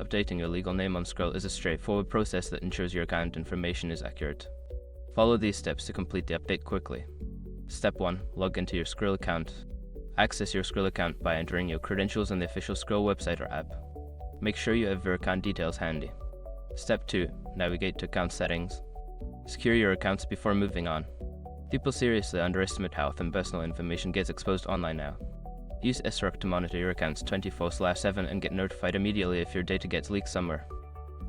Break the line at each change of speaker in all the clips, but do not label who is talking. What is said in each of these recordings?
Updating your legal name on Skrill is a straightforward process that ensures your account information is accurate. Follow these steps to complete the update quickly. Step 1. Log into your Skrill account. Access your Skrill account by entering your credentials on the official Skrill website or app. Make sure you have your account details handy. Step 2. Navigate to account settings. Secure your accounts before moving on. People seriously underestimate how often personal information gets exposed online now. Use SROC to monitor your accounts 24/7 and get notified immediately if your data gets leaked somewhere.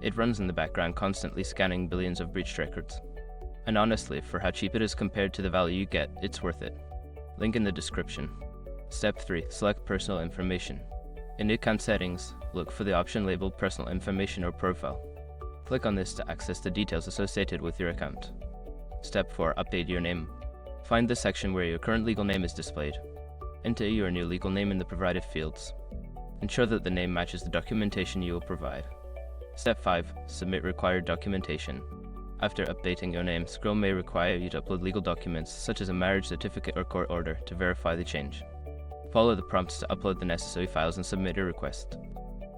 It runs in the background, constantly scanning billions of breached records. And honestly, for how cheap it is compared to the value you get, it's worth it. Link in the description. Step 3. Select personal information. In the account settings, look for the option labeled Personal Information or Profile. Click on this to access the details associated with your account. Step 4. Update your name. Find the section where your current legal name is displayed. Enter your new legal name in the provided fields. Ensure that the name matches the documentation you will provide. Step 5. Submit required documentation. After updating your name, Skrill may require you to upload legal documents such as a marriage certificate or court order to verify the change. Follow the prompts to upload the necessary files and submit a request.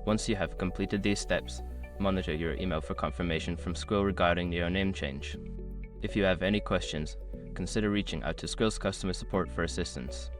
Once you have completed these steps, monitor your email for confirmation from Skrill regarding your name change. If you have any questions, consider reaching out to Skrill's customer support for assistance.